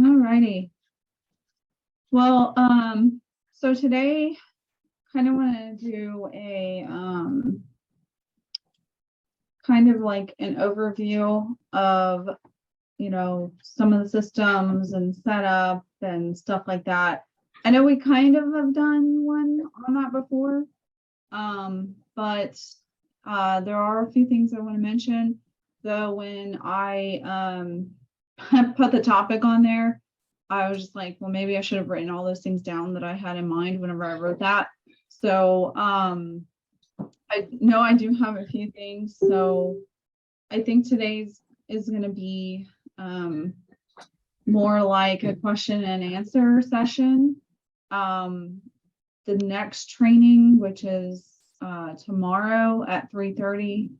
All righty. Well, so today kind of want to do a kind of like an overview of, some of the systems and setup and stuff like that. I know we kind of have done one on that before, but there are a few things I want to mention. Though when I put the topic on there, I was just like, well, maybe I should have written all those things down that I had in mind whenever I wrote that. So I know I do have a few things. So I think today's is going to be more like a question and answer session. The next training, which is tomorrow at 3:30,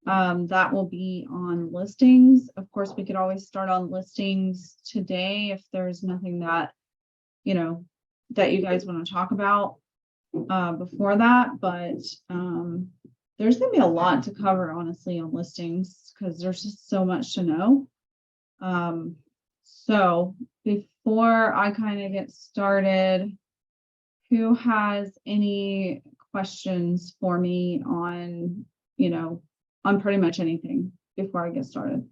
that will be on listings. Of course, we could always start on listings today if there's nothing that, that you guys want to talk about before that. But there's going to be a lot to cover, honestly, on listings because there's just so much to know. So before I kind of get started, who has any questions for me on, on pretty much anything before I get started?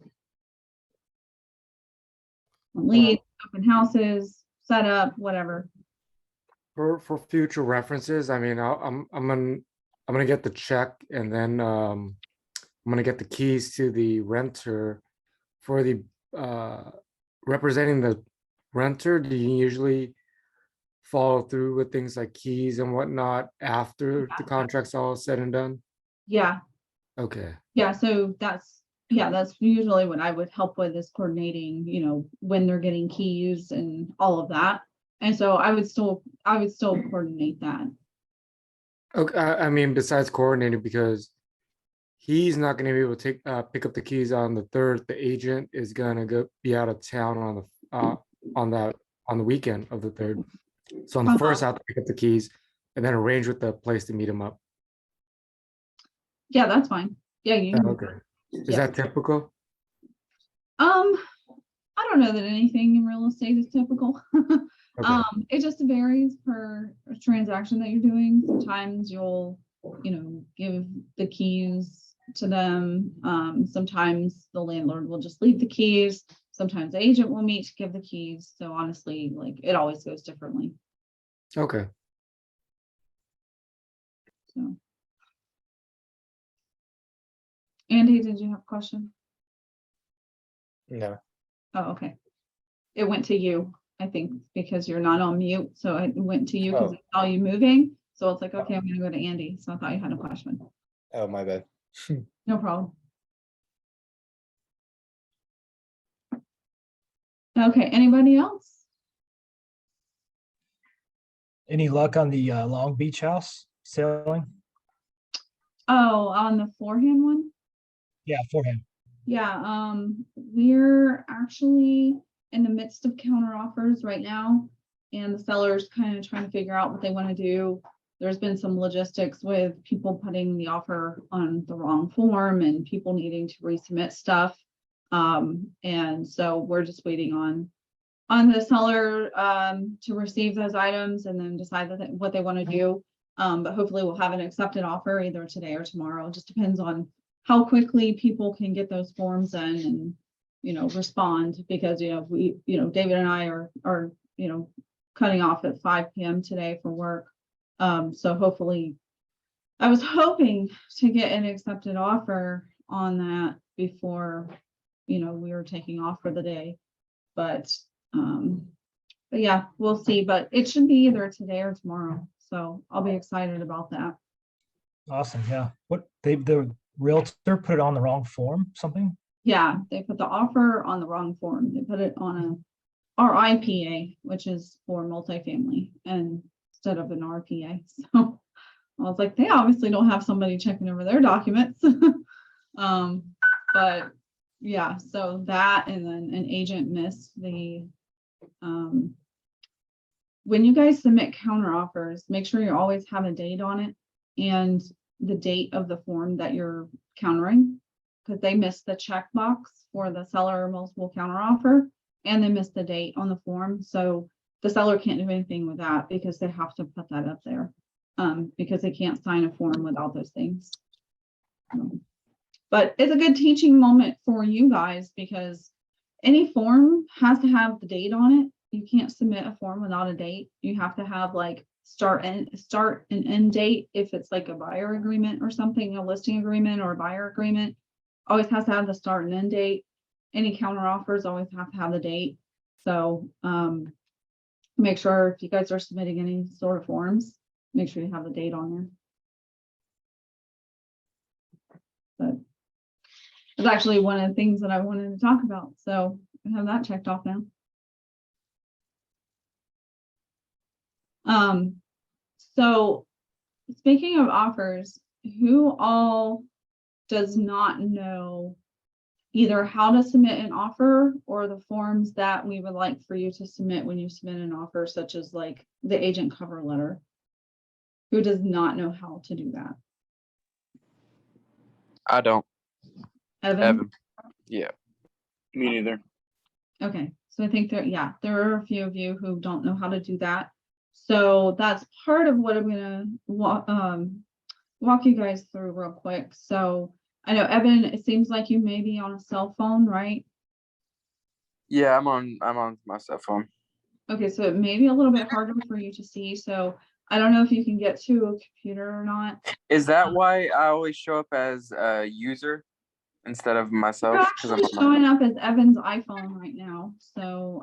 Leads, open houses, setup, whatever. For future references, I mean, I'm gonna get the check, and then I'm gonna get the keys to the renter. For the representing the renter, do you usually follow through with things like keys and whatnot after the contract's all said and done? Yeah. Okay. Yeah, so that's usually what I would help with, is coordinating, when they're getting keys and all of that. And so I would still coordinate that. Okay. I mean, besides coordinating, because he's not going to be able to pick up the keys on the 3rd. The agent is going to be out of town on the weekend of the 3rd. So on the 1st, I have to pick up the keys and then arrange with the place to meet him up. Yeah, that's fine. Yeah, okay. Is that typical? I don't know that anything in real estate is typical. Okay. It just varies per transaction that you're doing. Sometimes you'll, give the keys to them. Sometimes the landlord will just leave the keys. Sometimes the agent will meet to give the keys. So honestly, like, it always goes differently. Okay. So, Andy, did you have a question? No. Oh, okay. It went to you, I think, because you're not on mute. So it went to you because I saw you moving. So it's like, okay, I'm going to go to Andy. So I thought you had a question. Oh, my bad. No problem. Okay, anybody else? Any luck on the Long Beach house selling? Oh, on the forehand one? Yeah, forehand. Yeah, we're actually in the midst of counter offers right now, and the seller's kind of trying to figure out what they want to do. There's been some logistics with people putting the offer on the wrong form and people needing to resubmit stuff. And so we're just waiting on the seller to receive those items and then decide what they want to do. But hopefully we'll have an accepted offer either today or tomorrow. It just depends on how quickly people can get those forms in and, respond, because, we, David and I are, cutting off at 5 p.m. today for work. So hopefully I was hoping to get an accepted offer on that before, we were taking off for the day, but yeah, we'll see, but it should be either today or tomorrow. So I'll be excited about that. Awesome. Yeah. What the realtor put it on the wrong form, something? Yeah, they put the offer on the wrong form. They put it on a RIPA, which is for multifamily, and instead of an RPA. So I was like, they obviously don't have somebody checking over their documents. But yeah, so that, and then an agent missed the when you guys submit counter offers, make sure you always have a date on it and the date of the form that you're countering, because they missed the checkbox for the seller multiple counter offer, and they missed the date on the form. So the seller can't do anything with that because they have to put that up there. Because they can't sign a form without those things. But it's a good teaching moment for you guys because any form has to have the date on it. You can't submit a form without a date. You have to have like start and end date if it's like a buyer agreement or something, a listing agreement or a buyer agreement. Always has to have the start and end date. Any counter offers always have to have the date. So make sure if you guys are submitting any sort of forms, make sure you have the date on there. But it's actually one of the things that I wanted to talk about. So I have that checked off now. So speaking of offers, who all does not know either how to submit an offer or the forms that we would like for you to submit when you submit an offer, such as like the agent cover letter? Who does not know how to do that? I don't. Evan? Yeah. Me neither. Okay, so I think there are a few of you who don't know how to do that. So that's part of what I'm gonna walk you guys through real quick. So I know Evan, it seems like you may be on a cell phone, right? Yeah, I'm on my cell phone. Okay, so it may be a little bit harder for you to see. So I don't know if you can get to a computer or not. Is that why I always show up as a user instead of myself? You're 'Cause I'm actually on my- showing up as Evan's iPhone right now. So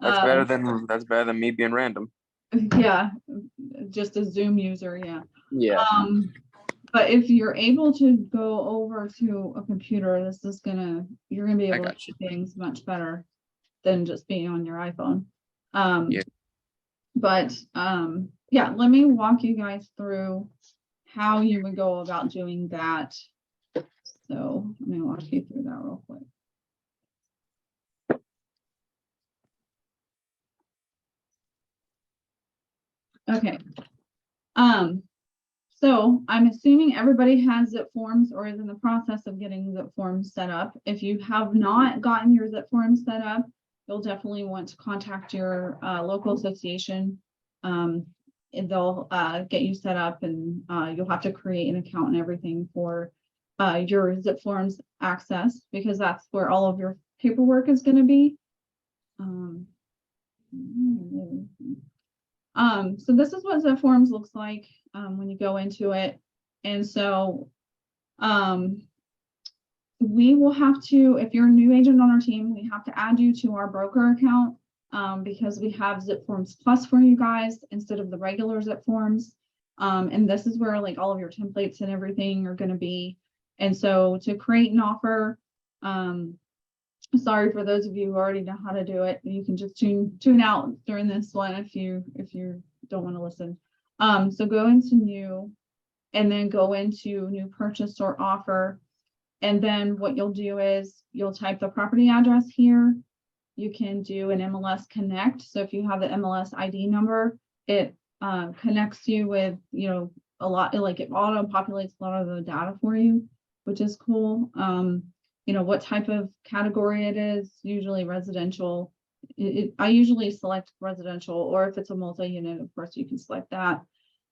that's better than me being random. yeah, just a Zoom user, yeah. Yeah. But if you're able to go over to a computer, you're gonna be able to got do things much better than just being on your iPhone. Yeah. But yeah, let me walk you guys through how you would go about doing that. So let me walk you through that real quick. Okay. So I'm assuming everybody has zip forms or is in the process of getting zip forms set up. If you have not gotten your zip forms set up, you'll definitely want to contact your local association. And they'll get you set up and you'll have to create an account and everything for your zip forms access because that's where all of your paperwork is going to be. So this is what zip forms looks like when you go into it. And so we will have to, if you're a new agent on our team, we have to add you to our broker account because we have Zip Forms Plus for you guys instead of the regular Zip Forms. And this is where like all of your templates and everything are going to be. And so to create an offer, sorry for those of you who already know how to do it. You can just tune out during this one if you don't want to listen. So go into new and then go into new purchase or offer. And then what you'll do is you'll type the property address here. You can do an MLS connect. So if you have the MLS ID number, it connects you with, a lot, like it auto populates a lot of the data for you, which is cool. What type of category it is, usually residential. I usually select residential, or if it's a multi-unit, of course, you can select that.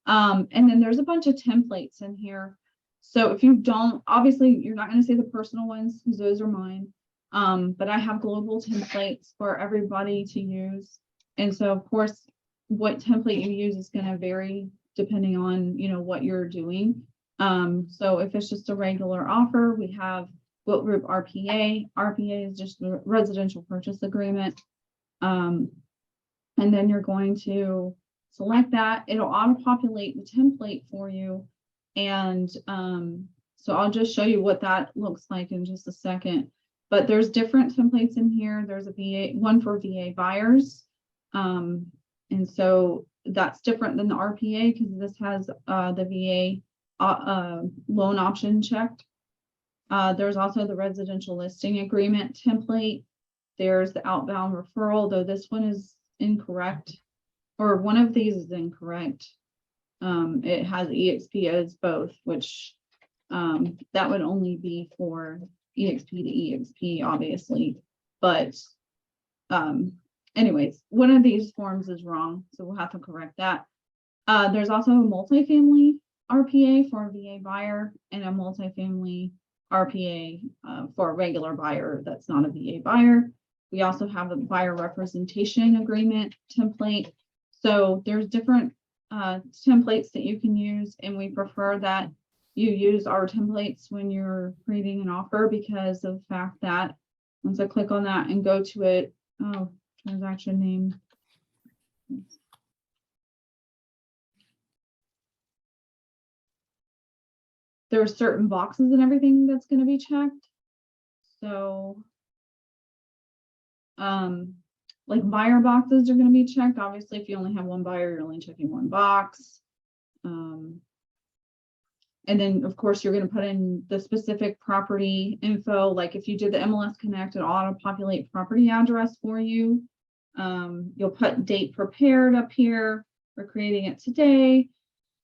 And then there's a bunch of templates in here. So if you don't, obviously, you're not going to see the personal ones because those are mine. But I have global templates for everybody to use. And so, of course, what template you use is going to vary depending on, what you're doing. So if it's just a regular offer, we have Quote Group RPA. RPA is just a residential purchase agreement. And then you're going to select that. It'll auto-populate the template for you. And so I'll just show you what that looks like in just a second. But there's different templates in here. There's a VA, one for VA buyers. And so that's different than the RPA because this has the VA loan option checked. There's also the residential listing agreement template. There's the outbound referral, though this one is incorrect, or one of these is incorrect. It has EXP as both, which that would only be for EXP to EXP, obviously. But anyways, one of these forms is wrong, so we'll have to correct that. There's also a multifamily RPA for a VA buyer and a multifamily RPA for a regular buyer that's not a VA buyer. We also have a buyer representation agreement template. So there's different templates that you can use, and we prefer that you use our templates when you're creating an offer because of the fact that once I click on that and go to it, oh, transaction name. There are certain boxes and everything that's going to be checked. So, like buyer boxes are going to be checked. Obviously, if you only have one buyer, you're only checking one box. And then, of course, you're going to put in the specific property info. Like if you did the MLS Connect, it'll auto-populate property address for you. You'll put date prepared up here. We're creating it today.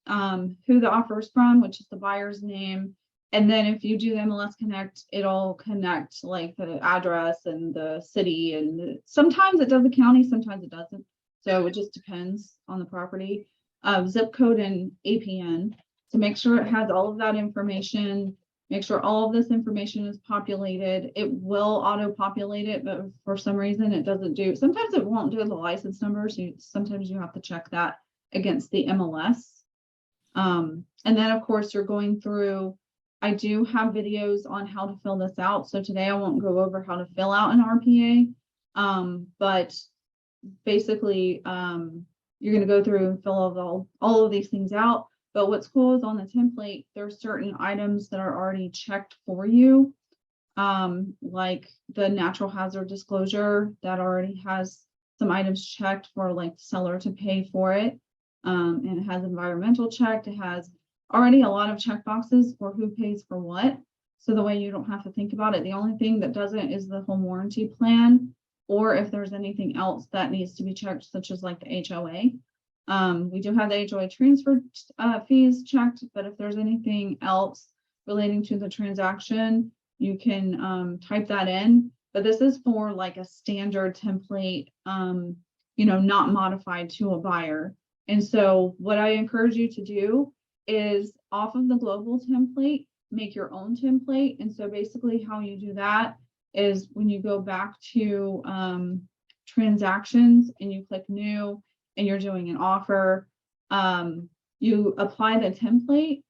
Who the offer is from, which is the buyer's name. And then if you do the MLS Connect, it'll connect like the address and the city. And sometimes it does the county, sometimes it doesn't. So it just depends on the property. Zip code and APN. So make sure it has all of that information. Make sure all of this information is populated. It will auto-populate it, but for some reason it doesn't do. Sometimes it won't do the license number. So sometimes you have to check that against the MLS. And then of course you're going through, I do have videos on how to fill this out. So today I won't go over how to fill out an RPA. But basically, you're going to go through and fill all of these things out. But what's cool is on the template, there's certain items that are already checked for you. Like the natural hazard disclosure that already has some items checked for like the seller to pay for it. And it has environmental checked. It has already a lot of check boxes for who pays for what. So the way you don't have to think about it. The only thing that doesn't is the home warranty plan, or if there's anything else that needs to be checked, such as like the HOA. We do have the HOA transfer fees checked, but if there's anything else relating to the transaction, you can type that in. But this is for like a standard template, not modified to a buyer. And so what I encourage you to do is off of the global template, make your own template. And so basically how you do that is when you go back to transactions and you click new and you're doing an offer, you apply the template,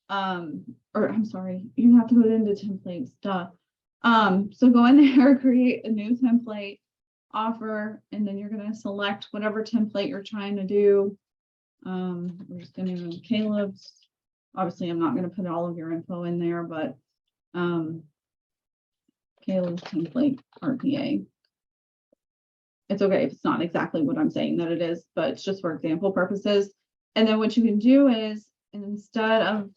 or I'm sorry, you have to go into templates, duh. So go in there, create a new template, offer, and then you're going to select whatever template you're trying to do. We're just going to do Caleb's. Obviously, I'm not going to put all of your info in there, but Caleb's template RPA. It's okay if it's not exactly what I'm saying that it is, but it's just for example purposes. And then what you can do is, instead of,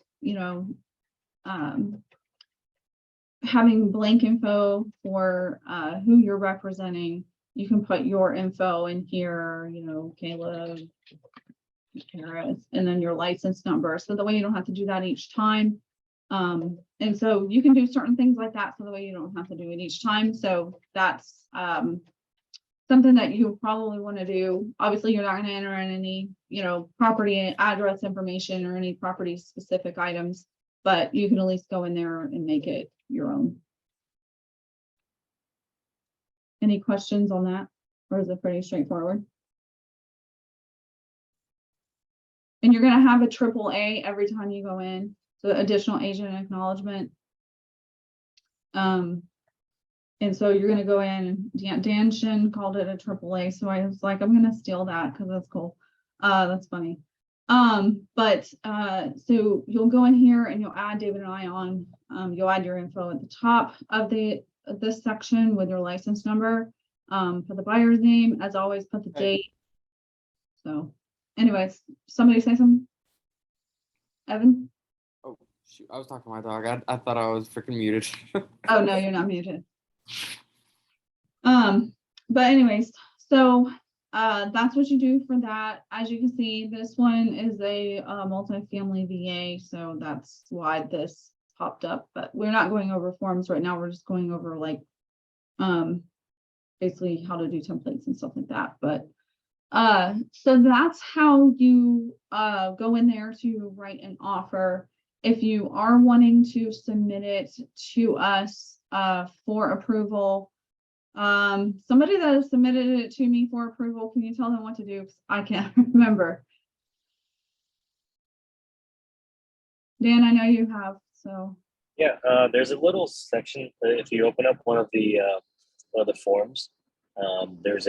having blank info for who you're representing, you can put your info in here, Caleb, Harris, and then your license number. So the way you don't have to do that each time. And so you can do certain things like that. So the way you don't have to do it each time. So that's something that you probably want to do. Obviously, you're not going to enter in any, property address information or any property specific items, but you can at least go in there and make it your own. Any questions on that? Or is it pretty straightforward? And you're going to have a AAA every time you go in. So additional agent acknowledgement. And so you're going to go in, and Dan Shin called it a AAA. So I was like, I'm going to steal that because that's cool. That's funny. So you'll go in here and you'll add David and I on. You'll add your info at the top of this section with your license number. Put the buyer's name, as always, put the date. So anyways, somebody say something. Evan? Oh, shoot. I was talking to my dog. I thought I was freaking muted. Oh, no, you're not muted. But anyways, so that's what you do for that. As you can see, this one is a multifamily VA, so that's why this popped up. But we're not going over forms right now. We're just going over like basically how to do templates and stuff like that. But so that's how you go in there to write an offer. If you are wanting to submit it to us for approval, somebody that has submitted it to me for approval, can you tell them what to do? 'Cause I can't remember. Dan, I know you have, so. Yeah, there's a little section, if you open up one of the forms, there's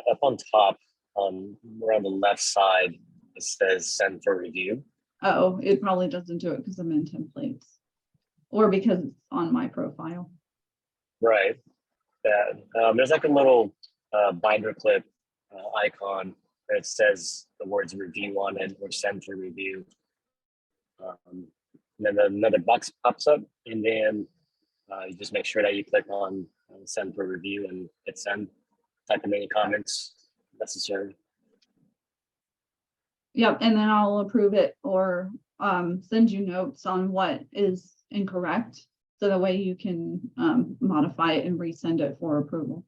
up on top, around the left side, it says send for review. Oh, it probably doesn't do it because I'm in templates or because it's on my profile. Right. There's like a little binder clip icon that says the words review on it or send for review. And then another box pops up, and then you just make sure that you click on send for review and hit send. Type in any comments necessary. Yep, and then I'll approve it or send you notes on what is incorrect. So that way you can modify it and resend it for approval.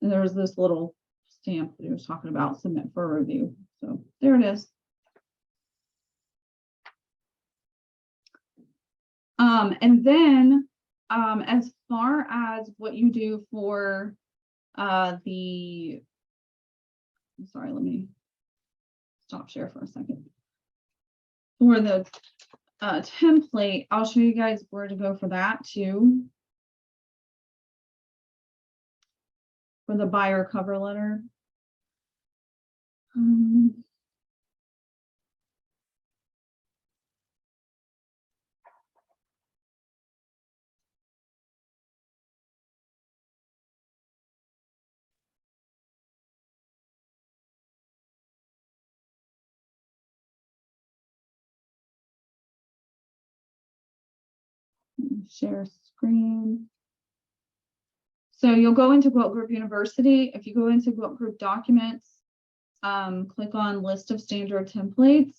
And there's this little stamp that he was talking about, submit for review. So there it is. And then as far as what you do for the, sorry, let me stop share for a second. For the template, I'll show you guys where to go for that too. For the buyer cover letter. Share screen. So you'll go into Quilt Group University. If you go into Quilt Group Documents, click on List of Standard Templates.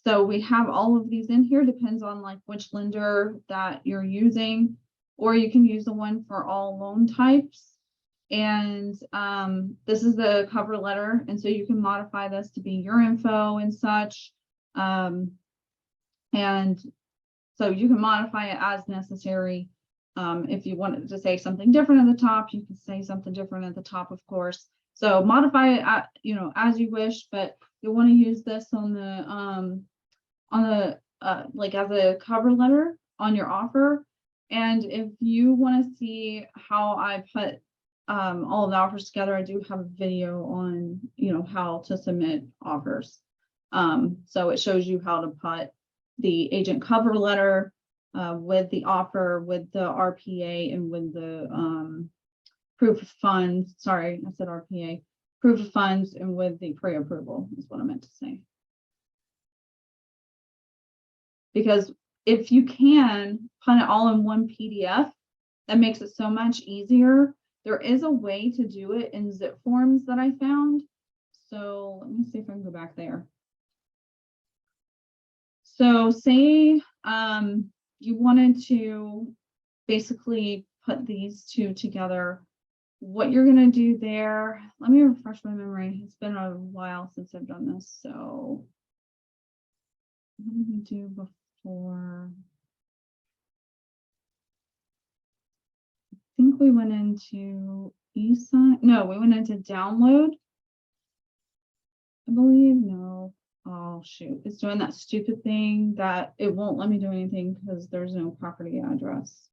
So we have all of these in here, depends on like which lender that you're using, or you can use the one for all loan types. And this is the cover letter. And so you can modify this to be your info and such. And so you can modify it as necessary. If you wanted to say something different at the top, you can say something different at the top, of course. So modify it at, as you wish, but you'll want to use this on the like as a cover letter on your offer. And if you want to see how I put all of the offers together, I do have a video on how to submit offers. So it shows you how to put the agent cover letter with the offer, with the RPA, and with the proof of funds. Sorry, I said RPA, proof of funds, and with the pre-approval is what I meant to say. Because if you can put it all in one PDF, that makes it so much easier. There is a way to do it in zip forms that I found. So let me see if I can go back there. So say you wanted to basically put these two together. What you're going to do there, let me refresh my memory. It's been a while since I've done this. So what did we do before? I think we went into e-sign. No, we went into download. I believe, no. Oh shoot, it's doing that stupid thing that it won't let me do anything because there's no property address.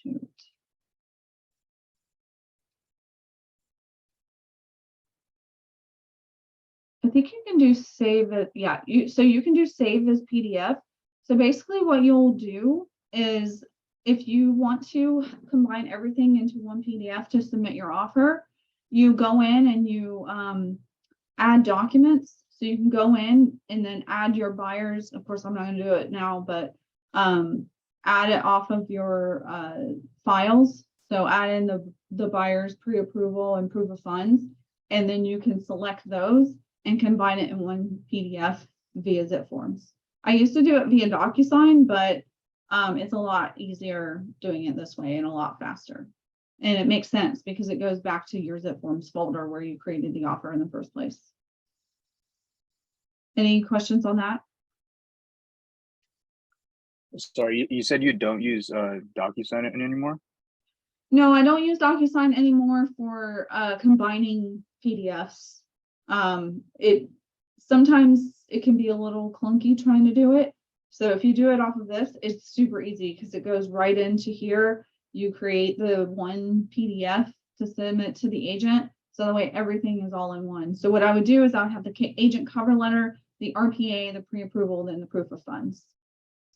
Shoot. I think you can do save it. Yeah, so you can do save as PDF. So basically what you'll do is if you want to combine everything into one PDF to submit your offer, you go in and you add documents. So you can go in and then add your buyers. Of course, I'm not going to do it now, but add it off of your files. So add in the buyers pre-approval and proof of funds, and then you can select those and combine it in one PDF via zip forms. I used to do it via DocuSign, but it's a lot easier doing it this way and a lot faster. And it makes sense because it goes back to your zip forms folder where you created the offer in the first place. Any questions on that? Sorry, you said you don't use DocuSign anymore? No, I don't use DocuSign anymore for combining PDFs. Sometimes it can be a little clunky trying to do it. So if you do it off of this, it's super easy because it goes right into here. You create the one PDF to submit to the agent. So that way everything is all in one. So what I would do is I would have the agent cover letter, the RPA, the pre-approval, then the proof of funds.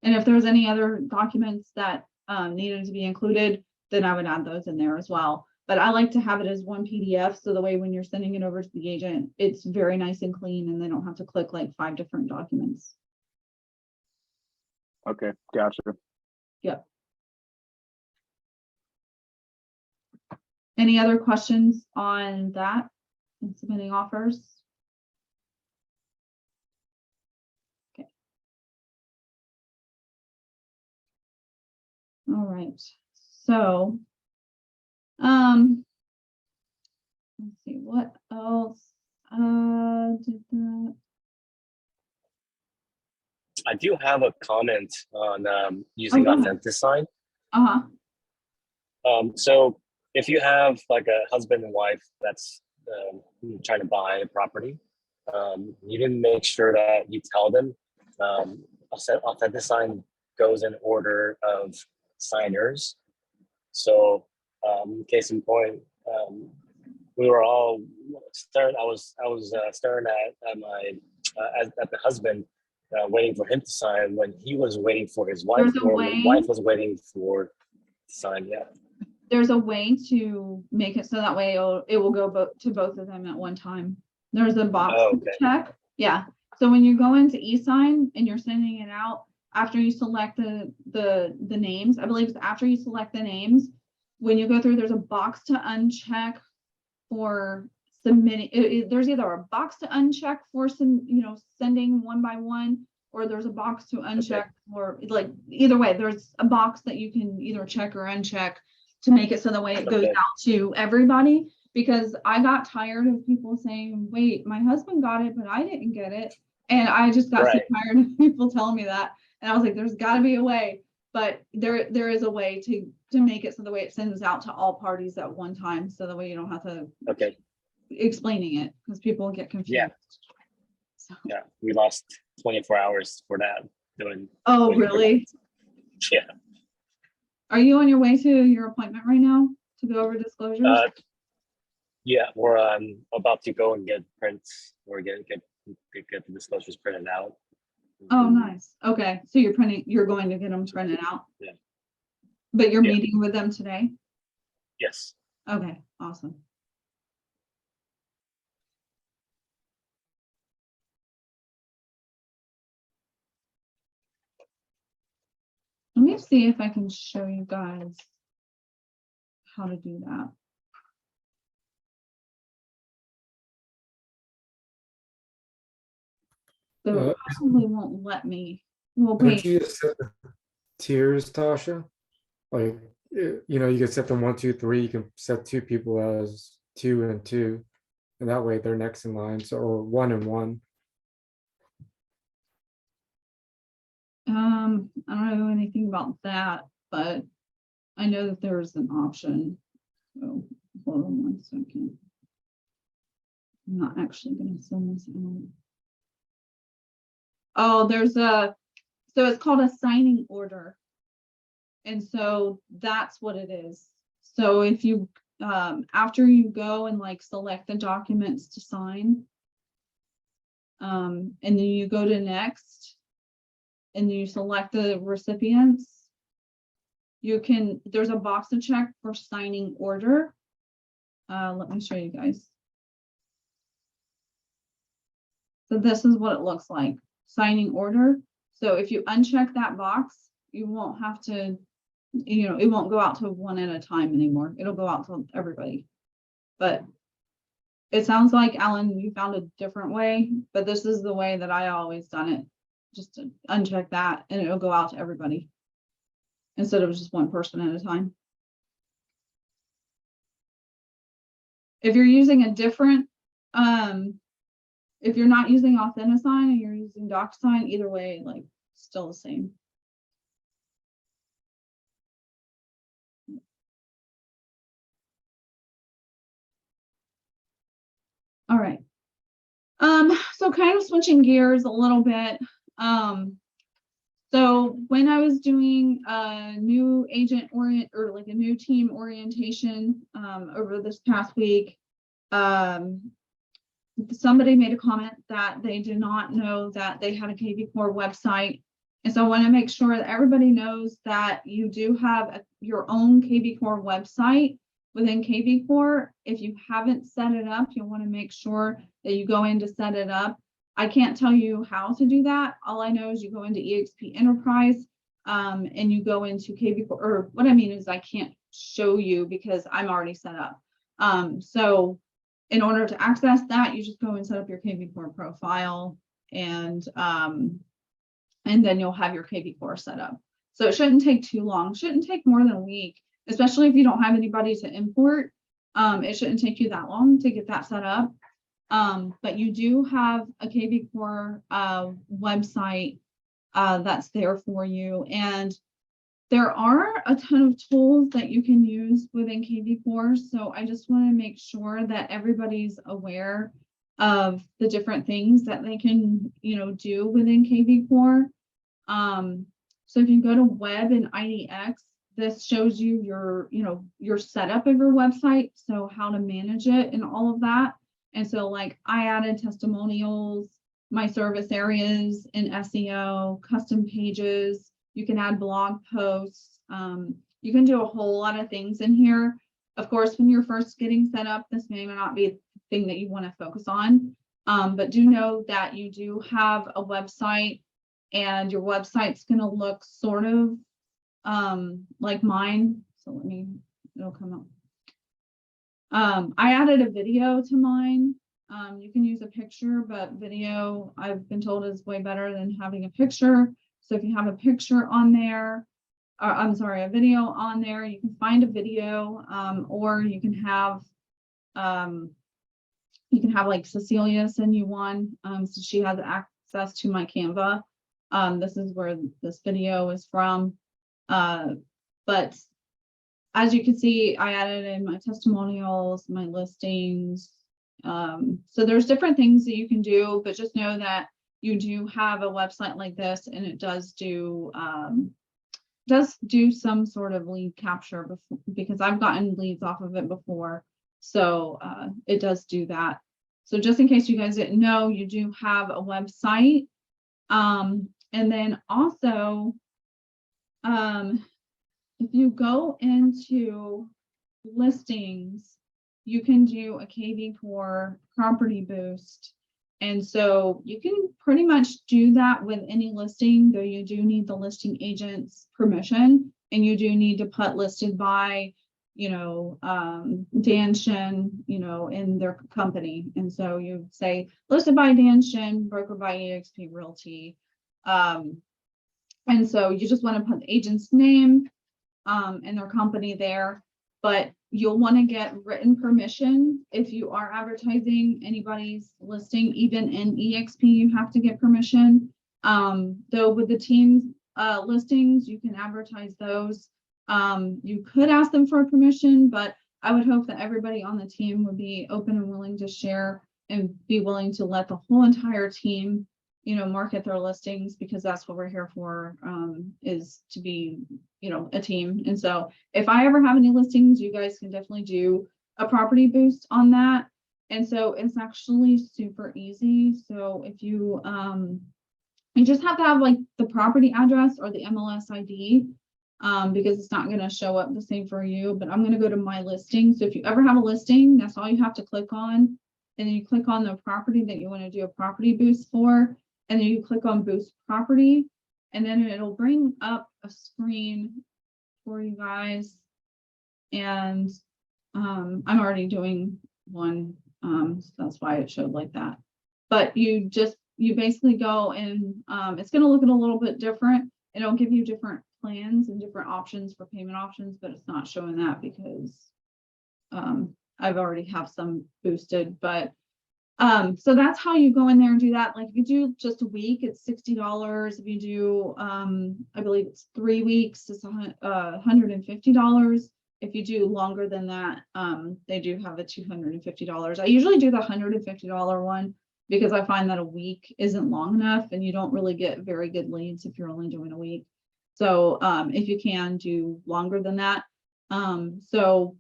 And if there's any other documents that needed to be included, then I would add those in there as well. But I like to have it as one PDF. So the way when you're sending it over to the agent, it's very nice and clean and they don't have to click like 5 different documents. Okay, gotcha. Yep. Any other questions on that and submitting offers? Okay. All right. So, let's see what else. Did that. I do have a comment on using go ahead. Authentisign. So if you have like a husband and wife that's trying to buy a property, you didn't make sure that you tell them. Authentisign goes in order of signers. So case in point, we were all staring. I was staring at my at the husband, waiting for him to sign when he was waiting for his wife, There's a or way- the wife was waiting for to sign. Yeah. There's a way to make it so that way it will go to both of them at one time. There's a box Oh, to okay. check. Yeah. So when you go into eSign and you're sending it out, after you select the names, I believe it's after you select the names, when you go through, there's a box to uncheck for submitting. There's either a box to uncheck for some, sending one by one, or there's a box to uncheck for like either way. There's a box that you can either check or uncheck to make it so the way it goes Okay. out to everybody. Because I got tired of people saying, "Wait, my husband got it, but I didn't get it," and I just got so Right. tired of people telling me that. And I was like, "There's got to be a way." But there is a way to make it so the way it sends out to all parties at one time, so the way you don't have to Okay. explaining it because people get confused. Yeah. So, Yeah. We lost 24 hours for that doing. oh, doing really? Yeah. Are you on your way to your appointment right now to go over disclosures? Yeah, we're about to go and get prints or get the disclosures printed out. Oh, nice. Okay, so you're going to get them printed out. Yeah. But you're Yeah. meeting with them today? Yes. Okay, awesome. Let me see if I can show you guys how to do that. So it probably won't let me. Well, Don't wait. you just set the tiers, Tasha? Like, you can set them 1, 2, 3. You can set 2 people as 2 and 2, and that way they're next in line. So, or 1 and 1. I don't know anything about that, but I know that there's an option. So hold on 1 second. I'm not actually gonna send this out. Oh, so it's called a signing order. And so that's what it is. So if you, after you go and like select the documents to sign, and then you go to next, and you select the recipients, there's a box to check for signing order. Let me show you guys. So this is what it looks like, signing order. So if you uncheck that box, you won't have to, it won't go out to one at a time anymore. It'll go out to everybody. But It sounds like, Alan, you found a different way, but this is the way that I always done it. Just to uncheck that and it'll go out to everybody instead of just one person at a time. If you're using a different, if you're not using Authentisign and you're using DocuSign, either way, like still the same. All right. So kind of switching gears a little bit. So when I was doing a new agent or like a new team orientation over this past week, somebody made a comment that they did not know that they had a Kvcore website. And so I want to make sure that everybody knows that you do have your own Kvcore website within Kvcore. If you haven't set it up, you'll want to make sure that you go in to set it up. I can't tell you how to do that. All I know is you go into EXP Enterprise and you go into Kvcore, or what I mean is I can't show you because I'm already set up. So in order to access that, you just go and set up your Kvcore profile and then you'll have your Kvcore set up. So it shouldn't take too long, shouldn't take more than a week, especially if you don't have anybody to import. It shouldn't take you that long to get that set up. But you do have a Kvcore website that's there for you. And there are a ton of tools that you can use within Kvcore. So I just want to make sure that everybody's aware of the different things that they can, do within Kvcore. So if you go to web and IDX, this shows you your setup of your website. So how to manage it and all of that. And so like I added testimonials, my service areas in SEO, custom pages. You can add blog posts. You can do a whole lot of things in here. Of course, when you're first getting set up, this may not be the thing that you want to focus on. But do know that you do have a website and your website's going to look sort of like mine. So it'll come up. I added a video to mine. You can use a picture, but video I've been told is way better than having a picture. So if you have a picture on there, or I'm sorry, a video on there, you can find a video, or you can have like Cecilia send you one. So she has access to my Canva. This is where this video is from. But as you can see, I added in my testimonials, my listings. So there's different things that you can do, but just know that you do have a website like this, and it does do some sort of lead capture before, because I've gotten leads off of it before. So it does do that. So just in case you guys didn't know, you do have a website. And then also, if you go into listings, you can do a Kvcore property boost. And so you can pretty much do that with any listing, though you do need the listing agent's permission, and you do need to put listed by, Dan Shin, in their company. And so you say listed by Dan Shin, broker by eXp Realty. And so you just want to put the agent's name and their company there, but you'll want to get written permission if you are advertising anybody's listing. Even in eXp, you have to get permission. Though with the team's listings, you can advertise those. You could ask them for permission, but I would hope that everybody on the team would be open and willing to share and be willing to let the whole entire team, market their listings, because that's what we're here for, is to be, a team. And so if I ever have any listings, you guys can definitely do a property boost on that. And so it's actually super easy. So if you, you just have to have like the property address or the MLS ID, because it's not going to show up the same for you, but I'm going to go to my listing. So if you ever have a listing, that's all you have to click on. And then you click on the property that you want to do a property boost for. And then you click on boost property, and then it'll bring up a screen for you guys. And I'm already doing one So that's why it showed like that. But you basically go and, it's gonna look a little bit different. It'll give you different plans and different options for payment options, but it's not showing that because I've already have some boosted, but so that's how you go in there and do that. Like if you do just a week, it's $60. If you do, I believe it's 3 weeks, it's $150. If you do longer than that, they do have a $250. I usually do the $150 one because I find that a week isn't long enough and you don't really get very good leads if you're only doing a week. So if you can do longer than that. So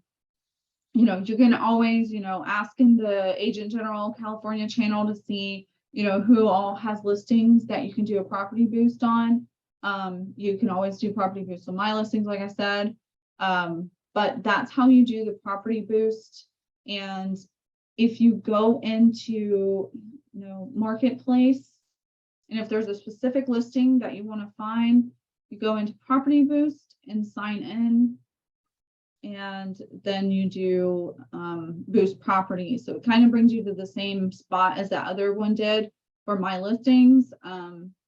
you can always, ask in the Agent General California channel to see, who all has listings that you can do a property boost on. You can always do property boost on my listings, like I said. But that's how you do the property boost. And if you go into, Marketplace, and if there's a specific listing that you want to find, you go into property boost and sign in. And then you do boost property. So it kind of brings you to the same spot as that other one did for my listings.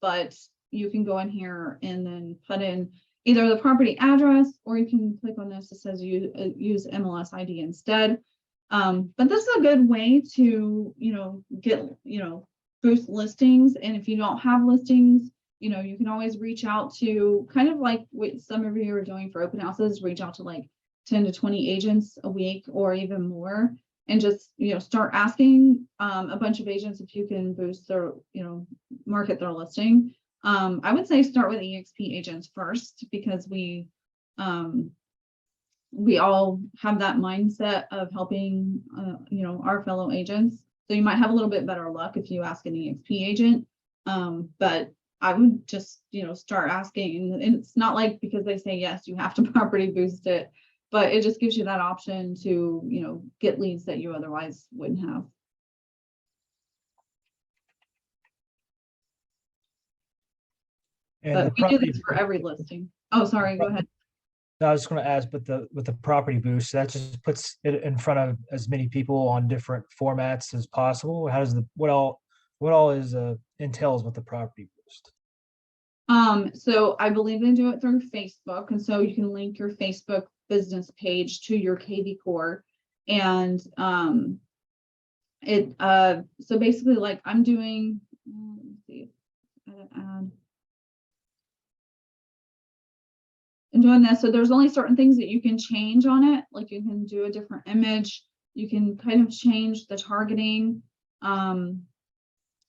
But you can go in here and then put in either the property address, or you can click on this that says use MLS ID instead. But this is a good way to, get, boost listings. And if you don't have listings, you can always reach out to kind of like what some of you are doing for open houses, reach out to like 10 to 20 agents a week or even more, and just, start asking a bunch of agents if you can boost their, market their listing. I would say start with EXP agents first, because we all have that mindset of helping, our fellow agents. So you might have a little bit better luck if you ask an EXP agent. But I would just, start asking, and it's not like because they say yes, you have to property boost it, but it just gives you that option to, get leads that you otherwise wouldn't have. And But the we do property, this for every listing. Oh, sorry, go ahead. I was going to ask, but with the property boost, that just puts it in front of as many people on different formats as possible. How does what all is entails with the property boost? So I believe they do it through Facebook, and so you can link your Facebook business page to your Kvcore, and so basically, like I'm doing, let me see, add. And doing this, so there's only certain things that you can change on it, like you can do a different image, you can kind of change the targeting, and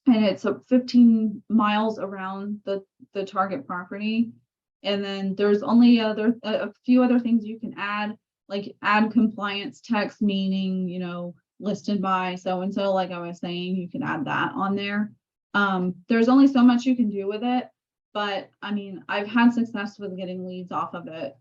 it's 15 miles around the target property. And then there's only a few other things you can add, like add compliance text, meaning, listed by so-and-so, like I was saying, you can add that on there. There's only so much you can do with it, but I mean, I've had success with getting leads off of it.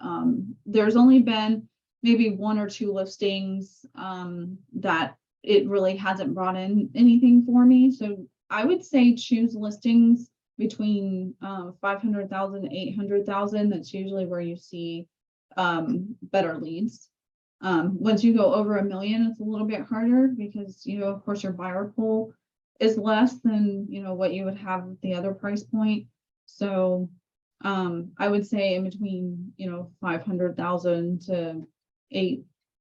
There's only been maybe 1 or 2 listings that it really hasn't brought in anything for me. So I would say choose listings between 500,000 to 800,000. That's usually where you see better leads. Once you go over 1 million, it's a little bit harder because, of course, your buyer pool is less than, what you would have at the other price point. So I would say in between, 500,000 to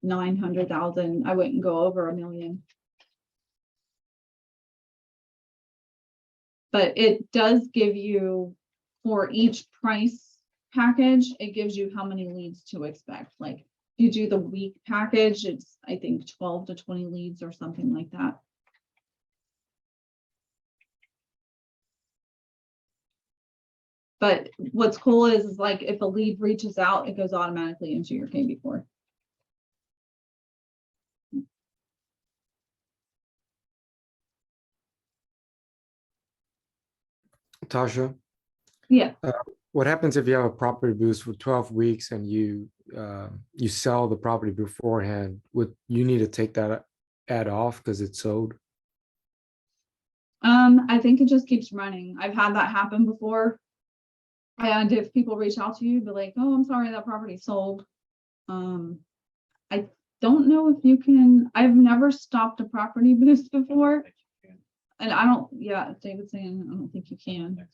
900,000, I wouldn't go over 1 million. But it does give you, for each price package, it gives you how many leads to expect. Like if you do the week package, it's I think 12 to 20 leads or something like that. But what's cool is like if a lead reaches out, it goes automatically into your Kvcore. Tasha, Yeah. what happens if you have a property boost for 12 weeks and you sell the property beforehand? Would you need to take that ad off because it's sold? I think it just keeps running. I've had that happen before. And if people reach out to you, be like, "Oh, I'm sorry, that property sold." don't know if you can, I've never stopped a property boost before. And I don't, yeah, David's saying, I don't think you can.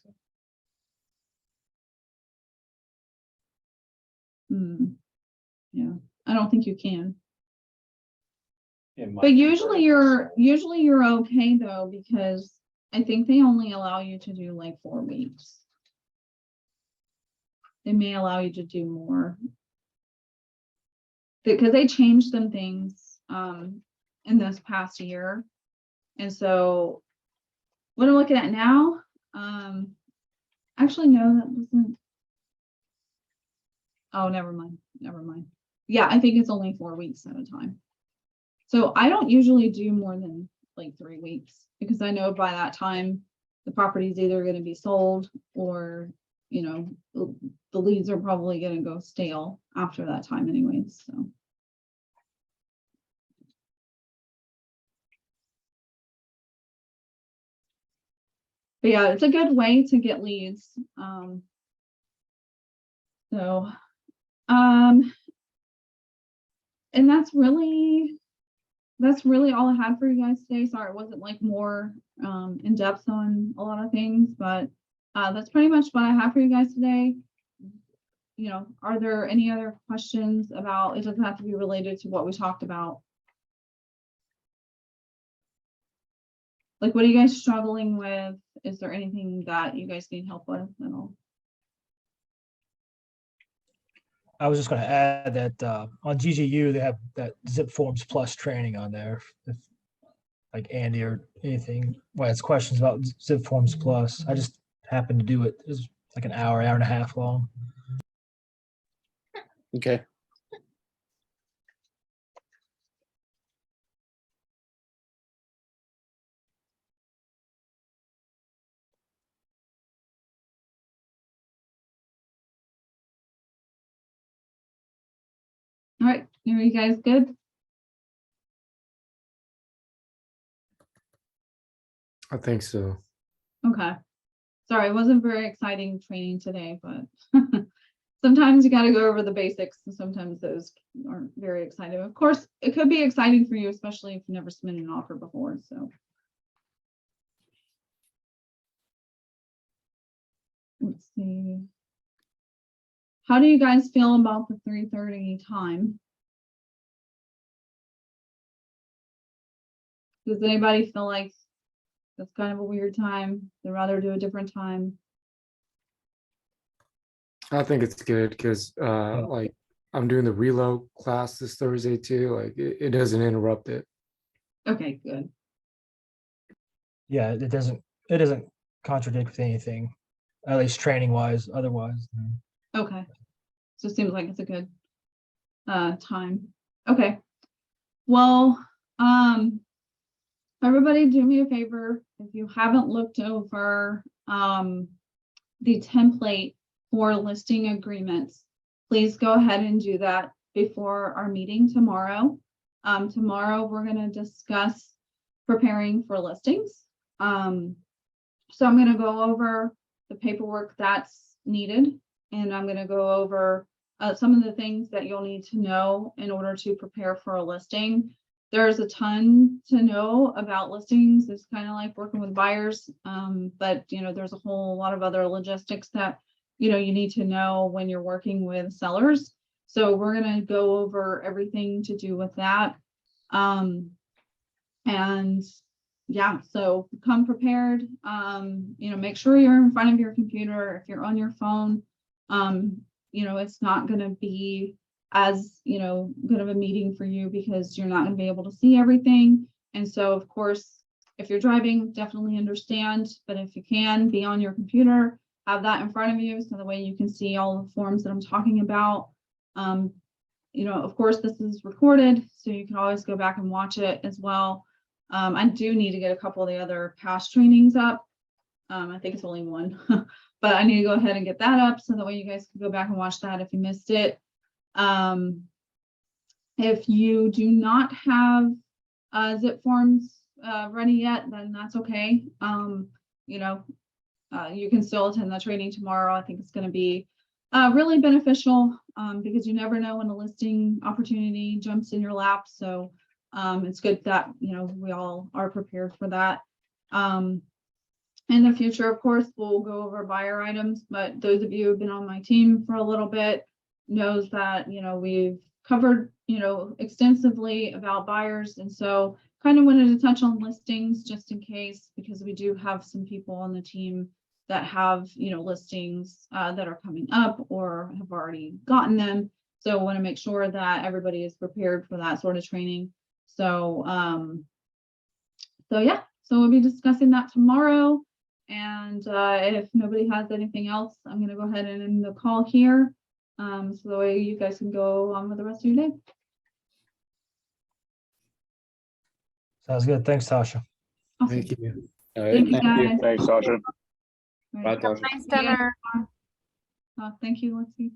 Yeah, I don't think you can. But usually you're okay though, because I think they only allow you to do like 4 weeks. They may allow you to do more. Because they changed some things in this past year. And so what I'm looking at now, actually no, that doesn't. Oh, never mind. Yeah, I think it's only 4 weeks at a time. So I don't usually do more than like 3 weeks, because I know by that time the property is either going to be sold or, you know, the leads are probably going to go stale after that time anyways. So. But yeah, it's a good way to get leads. And that's really all I had for you guys today. Sorry, it wasn't like more in depth on a lot of things, but that's pretty much what I have for you guys today. You know, are there any other questions about, it doesn't have to be related to what we talked about. Like, what are you guys struggling with? Is there anything that you guys need help with at all? I was just going to add that on GGU, they have that Zip Forms Plus training on there. If like Andy or anything has questions about Zip Forms Plus, I just happened to do it. It was like an hour and a half long. Okay. All right, are you guys good? I think so. Okay. Sorry, it wasn't very exciting training today, but sometimes you got to go over the basics, and sometimes those aren't very exciting. Of course, it could be exciting for you, especially if you've never submitted an offer before. So let's see. How do you guys feel about the 3:30 time? Does anybody feel like that's kind of a weird time? They'd rather do a different time? I think it's good because like I'm doing the reload class this Thursday too. Like it doesn't interrupt it. Okay, good. Yeah, it doesn't contradict with anything, at least training wise. Otherwise, no. Okay. So it seems like it's a good time. Okay. Well, everybody do me a favor. If you haven't looked over the template for listing agreements, please go ahead and do that before our meeting tomorrow. Tomorrow we're going to discuss preparing for listings. So I'm going to go over the paperwork that's needed, and I'm going to go over some of the things that you'll need to know in order to prepare for a listing. There's a ton to know about listings. It's kind of like working with buyers, but you know, there's a whole lot of other logistics that you need to know when you're working with sellers. So we're going to go over everything to do with that. And yeah, so come prepared. Make sure you're in front of your computer. If you're on your phone, it's not going to be as good of a meeting for you because you're not going to be able to see everything. And so of course, if you're driving, definitely understand, but if you can be on your computer, have that in front of you so the way you can see all the forms that I'm talking about. Of course this is recorded, so you can always go back and watch it as well. I do need to get a couple of the other past trainings up. I think it's only one, but I need to go ahead and get that up so that way you guys can go back and watch that if you missed it. If you do not have zip forms ready yet, then that's okay. You can still attend the training tomorrow. I think it's going to be really beneficial, because you never know when a listing opportunity jumps in your lap. So it's good that, we all are prepared for that. In the future, of course, we'll go over buyer items, but those of you who've been on my team for a little bit knows that, we've covered, extensively about buyers. And so kind of wanted to touch on listings just in case, because we do have some people on the team that have, listings that are coming up or have already gotten them. So I want to make sure that everybody is prepared for that sort of training. So, yeah, so we'll be discussing that tomorrow. And if nobody has anything else, I'm going to go ahead and end the call here. So the way you guys can go on with the rest of your day. Sounds good. Thanks, Tasha. Awesome. Thank you. Thank you, guys. Thanks, Sasha. All right. Nice dinner. Thank you, Lexi.